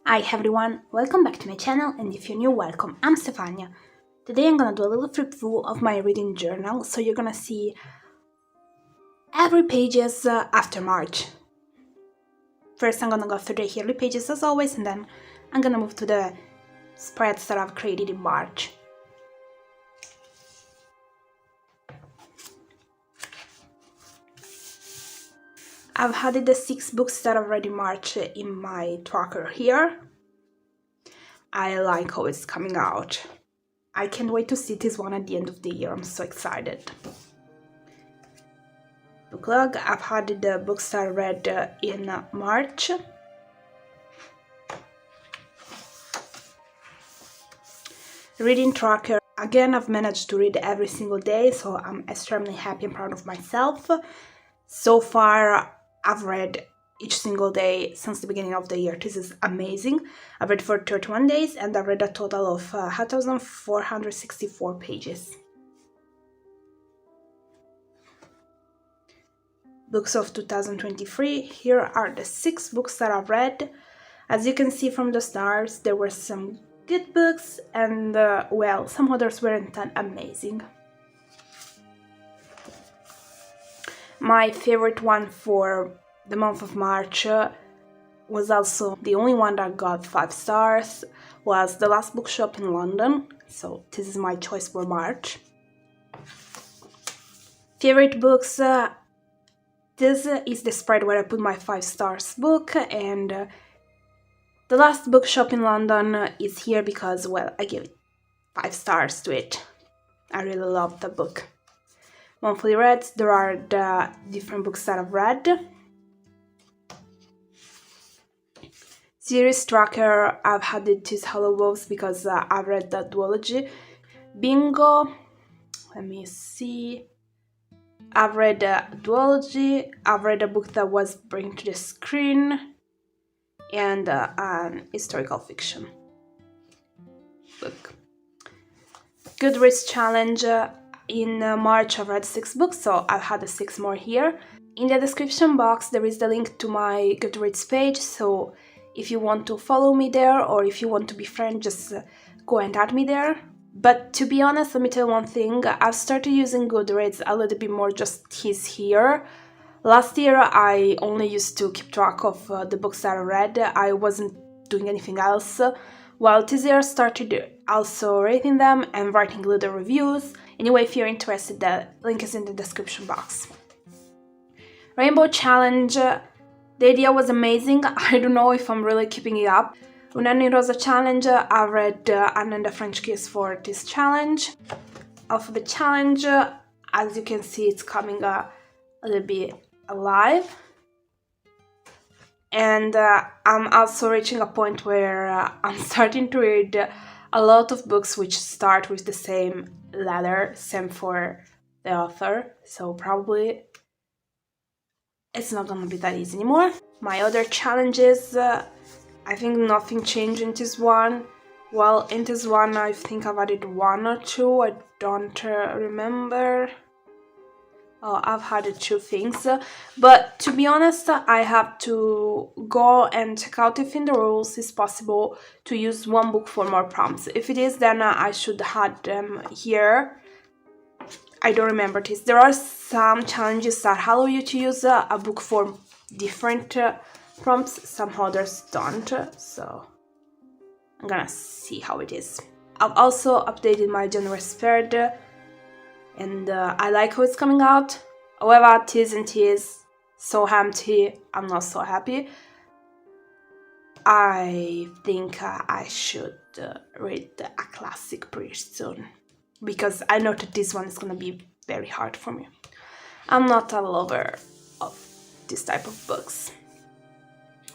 Hi everyone, welcome back to my channel, and if you're new, welcome. I'm Stefania. Today I'm gonna do a little flip through of my reading journal, so you're gonna see every pages after March. First I'm gonna go through the yearly pages as always, and then I'm gonna move to the spreads that I've created in March. I've added the 6 books that I've read in March in my tracker here. I like how it's coming out. I can't wait to see this one at the end of the year, I'm so excited. Book log, I've added the books that I read in March. Reading tracker, again I've managed to read every single day, so I'm extremely happy and proud of myself. So far I've read each single day since the beginning of the year. This is amazing. I've read for 31 days and I've read a total of 1,464 pages. Books of 2023. Here are the 6 books that I've read. As you can see from the stars, there were some good books and, well, some others weren't that amazing. My favorite one for the month of March was also the only one that got 5 stars, was The Last Bookshop in London, so this is my choice for March. Favorite books, this is the spread where I put my 5 stars book, and The Last Bookshop in London is here because, well, I gave 5 stars to it. I really love the book. Monthly reads, there are the different books that I've read. Series tracker, I've added this Hollow Wolves because I've read the duology. Bingo, let me see. I've read the duology, I've read a book that was bring to the screen, and an historical fiction book. Goodreads challenge. In March I've read 6 books, so I've had 6 more here. In the description box there is the link to my Goodreads page, so if you want to follow me there or if you want to be friends, just go and add me there. But to be honest, let me tell you one thing, I've started using Goodreads a little bit more just this year. Last year I only used to keep track of the books that I read, I wasn't doing anything else. Well, this year I started also rating them and writing little reviews. Anyway, if you're interested, the link is in the description box. Rainbow Challenge, the idea was amazing. I don't know if I'm really keeping it up. Unani Rosa Challenge, I read Anna and the French Kiss for this challenge. Alphabet Challenge, as you can see, it's coming a little bit alive. And I'm also reaching a point where I'm starting to read a lot of books which start with the same letter, same for the author, so probably it's not gonna be that easy anymore. My other challenges, I think nothing changed in this one. Well, in this one I think I've added 1 or 2, I don't remember. Oh, I've had 2 things, but to be honest, I have to go and check out if in the rules it's possible to use 1 book for more prompts. If it is, then I should add them here. I don't remember this. There are some challenges that allow you to use a book for different prompts, some others don't, so I'm gonna see how it is. I've also updated my January spread, and I like how it's coming out. However, this and this so empty, I'm not so happy. I think I should read a classic pretty soon, because I know that this one is gonna be very hard for me. I'm not a lover of this type of books.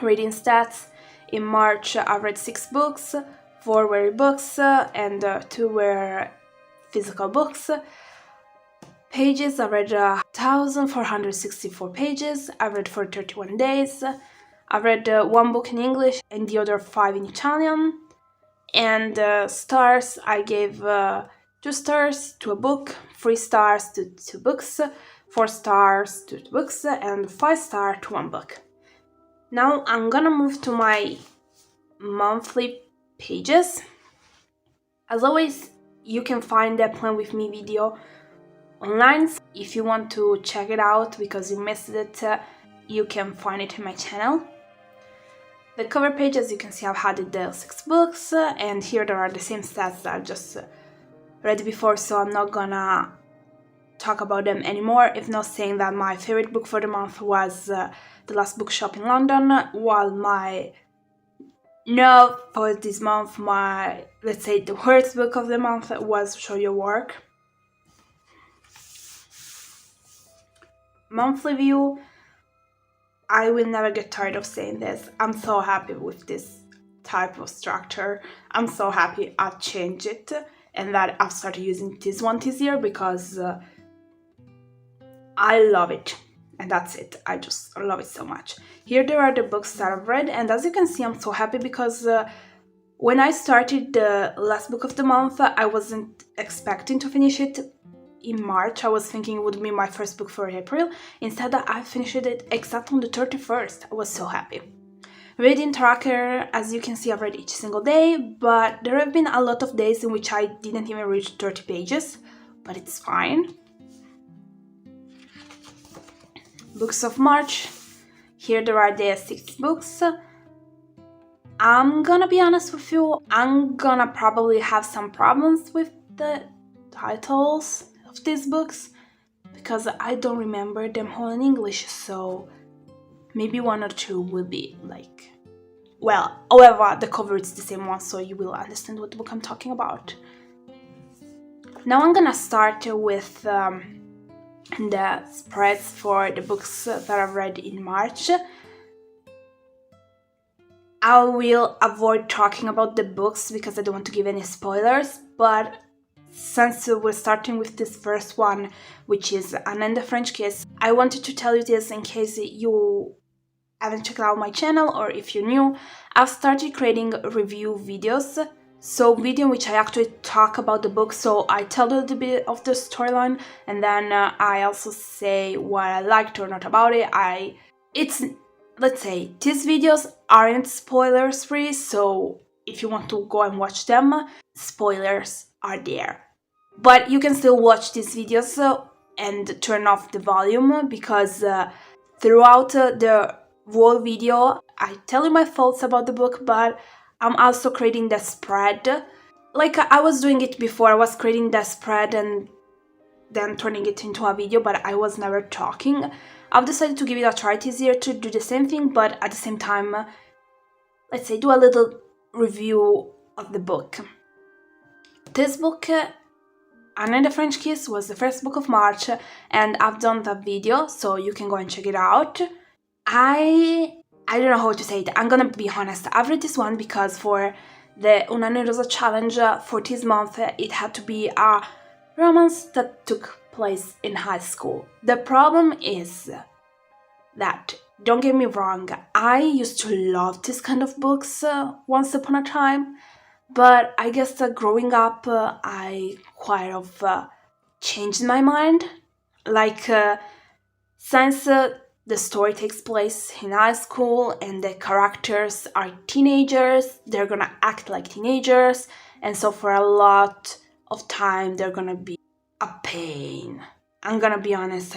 Reading stats, in March I read 6 books, 4 were books and 2 were physical books. Pages, I read 1,464 pages, I read for 31 days. I read 1 book in English and the other 5 in Italian. And stars, I gave 2 stars to a book, 3 stars to 2 books, 4 stars to 2 books, and 5 stars to 1 book. Now I'm gonna move to my monthly pages. As always, you can find the Plan With Me video online. If you want to check it out because you missed it, you can find it in my channel. The cover page, as you can see, I've added the 6 books, and here there are the same stats that I just read before, so I'm not gonna talk about them anymore, if not saying that my favorite book for the month was The Last Bookshop in London, while for this month, let's say the worst book of the month was Show Your Work. Monthly view, I will never get tired of saying this. I'm so happy with this type of structure. I'm so happy I've changed it and that I've started using this one this year because I love it. And that's it. I just love it so much. Here there are the books that I've read, and as you can see, I'm so happy because when I started the last book of the month, I wasn't expecting to finish it in March. I was thinking it would be my first book for April. Instead, I finished it exactly on the 31st. I was so happy. Reading tracker, as you can see, I've read each single day, but there have been a lot of days in which I didn't even reach 30 pages, but it's fine. Books of March. Here there are the 6 books. I'm gonna be honest with you, I'm gonna probably have some problems with the titles of these books because I don't remember them all in English, so maybe 1 or 2 will be like... Well, however, the cover is the same one, so you will understand what book I'm talking about. Now I'm gonna start with the spreads for the books that I've read in March. I will avoid talking about the books because I don't want to give any spoilers, but since we're starting with this first one, which is Anna and the French Kiss, I wanted to tell you this in case you haven't checked out my channel or if you're new. I've started creating review videos. So video in which I actually talk about the book, so I tell a little bit of the storyline and then I also say what I liked or not about it. Let's say, these videos aren't spoilers free, so if you want to go and watch them, spoilers are there. But you can still watch these videos and turn off the volume because throughout the whole video I tell you my thoughts about the book, but I'm also creating the spread. Like I was doing it before, I was creating the spread and then turning it into a video, but I was never talking. I've decided to give it a try this year to do the same thing, but at the same time, let's say, do a little review of the book. This book, Anna and the French Kiss, was the first book of March, and I've done that video, so you can go and check it out. I don't know how to say it. I'm gonna be honest. I've read this one because for the Una Rosa challenge for this month, it had to be a romance that took place in high school. The problem is that, don't get me wrong, I used to love this kind of books once upon a time, but I guess that growing up, I quite of changed my mind. Like, since the story takes place in high school and the characters are teenagers, they're gonna act like teenagers, and so for a lot of time they're gonna be a pain. I'm gonna be honest,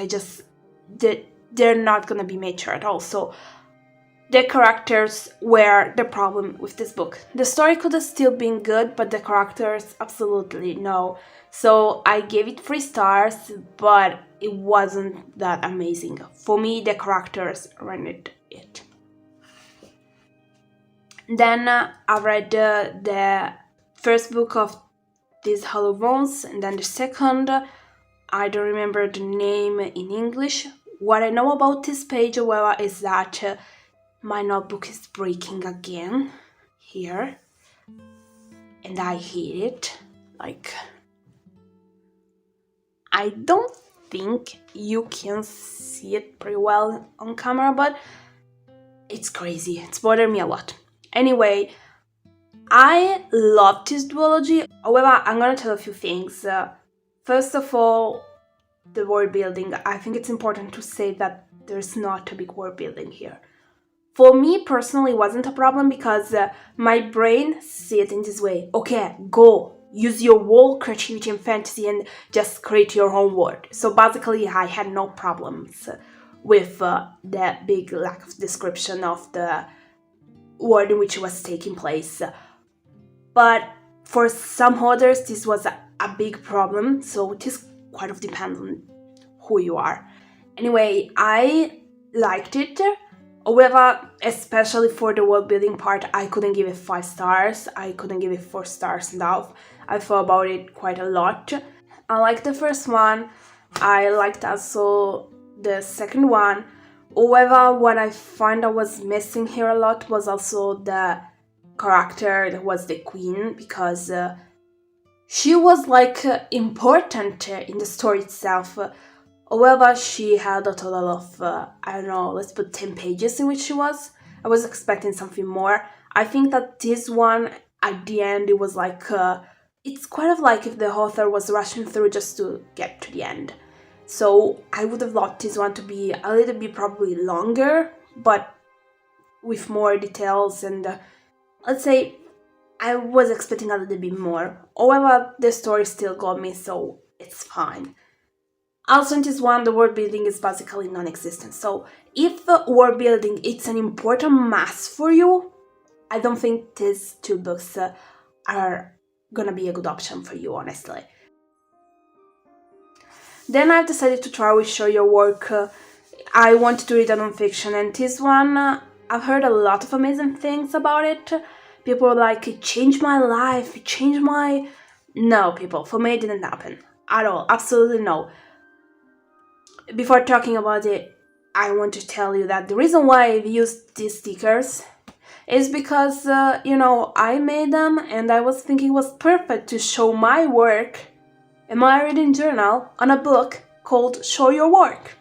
they're not gonna be mature at all, so the characters were the problem with this book. The story could have still been good, but the characters, absolutely no. So I gave it 3 stars, but it wasn't that amazing. For me, the characters rendered it. Then I read the first book of these Hollow Bones, and then the second. I don't remember the name in English. What I know about this page, however, is that my notebook is breaking again here, and I hate it. Like, I don't think you can see it pretty well on camera, but it's crazy. It's bothering me a lot. Anyway, I love this duology. However, I'm gonna tell a few things. First of all, the world building. I think it's important to say that there's not a big world building here. For me personally, it wasn't a problem because my brain sees it in this way. Okay, go. Use your whole creativity and fantasy and just create your own world. So basically, I had no problems with the big lack of description of the world in which it was taking place. But for some others, this was a big problem, so it is quite of depends on who you are. Anyway, I liked it. However, especially for the world building part, I couldn't give it 5 stars. I couldn't give it 4 stars and a half. I thought about it quite a lot. I liked the first one. I liked also the second one. However, what I find I was missing here a lot was also the character that was the queen, because she was like important in the story itself. However, she had a total of, I don't know, let's put 10 pages in which she was. I was expecting something more. I think that this one, at the end, it was like, it's kind of like if the author was rushing through just to get to the end. So I would have loved this one to be a little bit probably longer, but with more details and, let's say, I was expecting a little bit more. However, the story still got me, so it's fine. Also in this one, the world building is basically non-existent. So if world building is an important must for you, I don't think these 2 books are gonna be a good option for you, honestly. Then I've decided to try with Show Your Work. I wanted to read a non-fiction, and this one, I've heard a lot of amazing things about it. People were like, it changed my life, it changed my... No, people, for me it didn't happen. At all, absolutely no. Before talking about it, I want to tell you that the reason why I've used these stickers is because, I made them and I was thinking it was perfect to show my work in my reading journal on a book called Show Your Work.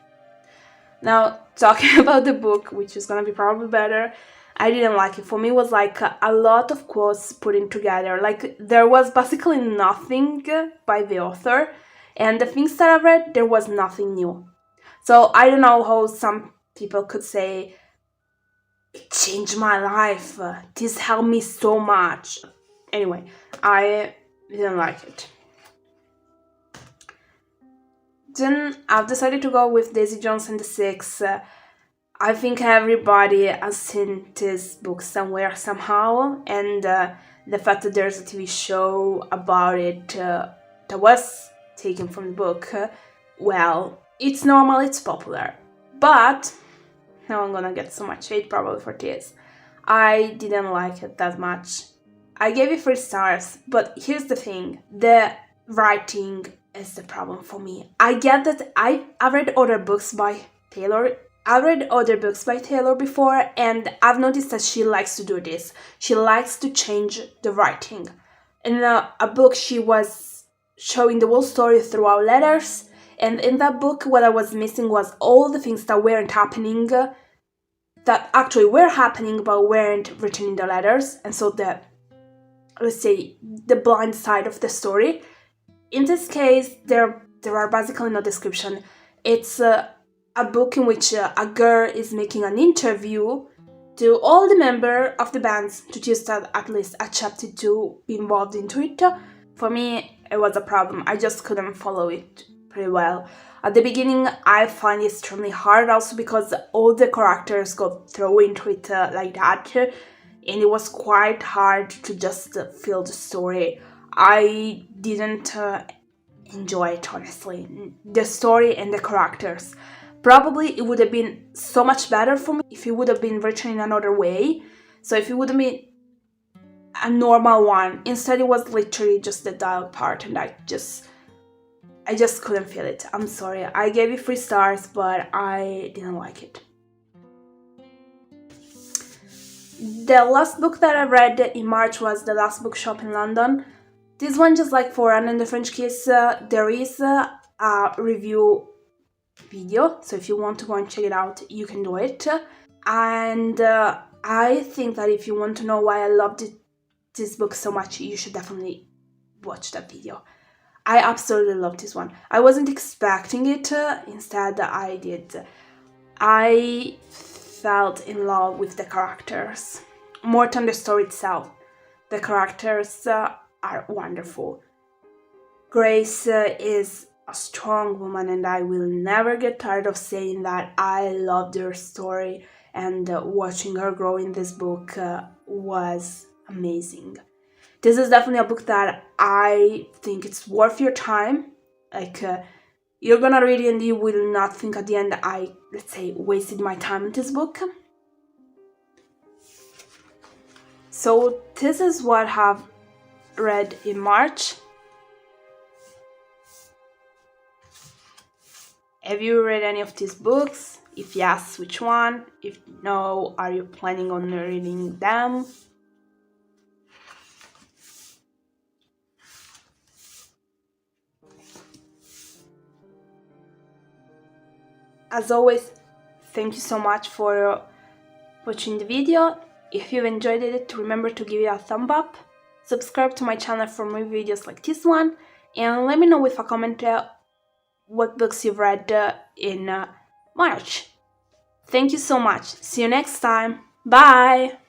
Now, talking about the book, which is gonna be probably better, I didn't like it. For me, it was like a lot of quotes put in together. Like, there was basically nothing by the author, and the things that I read, there was nothing new. So I don't know how some people could say, it changed my life, this helped me so much. Anyway, I didn't like it. Then I've decided to go with DaisyJones and The Six. I think everybody has seen this book somewhere, somehow, and the fact that there's a TV show about it that was taken from the book, well, it's normal, it's popular. But, now I'm gonna get so much hate probably for this, I didn't like it that much. I gave it 3 stars, but here's the thing, the writing is the problem for me. I get that I've read other books by Taylor. I read other books by Taylor before, and I've noticed that she likes to do this. She likes to change the writing. In a book, she was showing the whole story throughout letters, and in that book, what I was missing was all the things that weren't happening, that actually were happening but weren't written in the letters, and so the, let's say, the blind side of the story. In this case, there are basically no description. It's a book in which a girl is making an interview to all the members of the bands to just at least accepted to be involved into it. For me, it was a problem. I just couldn't follow it pretty well. At the beginning, I find it extremely hard also because all the characters got thrown into it like that, and it was quite hard to just feel the story. I didn't enjoy it, honestly. The story and the characters. Probably it would have been so much better for me if it would have been written in another way. So if it would have been a normal one. Instead it was literally just the dialogue part, and I just couldn't feel it. I'm sorry. I gave it 3 stars, but I didn't like it. The last book that I read in March was The Last Bookshop in London. This one, just like for Anne and the French Kiss, there is a review video, so if you want to go and check it out, you can do it. And I think that if you want to know why I loved this book so much, you should definitely watch that video. I absolutely love this one. I wasn't expecting it, instead I did. I felt in love with the characters, more than the story itself. The characters are wonderful. Grace is a strong woman, and I will never get tired of saying that. I loved her story, and watching her grow in this book was amazing. This is definitely a book that I think it's worth your time. Like, you're gonna read it and you will not think at the end, I, let's say, wasted my time in this book. So this is what I've read in March. Have you read any of these books? If yes, which one? If no, are you planning on reading them? As always, thank you so much for watching the video. If you've enjoyed it, remember to give it a thumb up, subscribe to my channel for more videos like this one, and let me know with a comment what books you've read in March. Thank you so much. See you next time. Bye!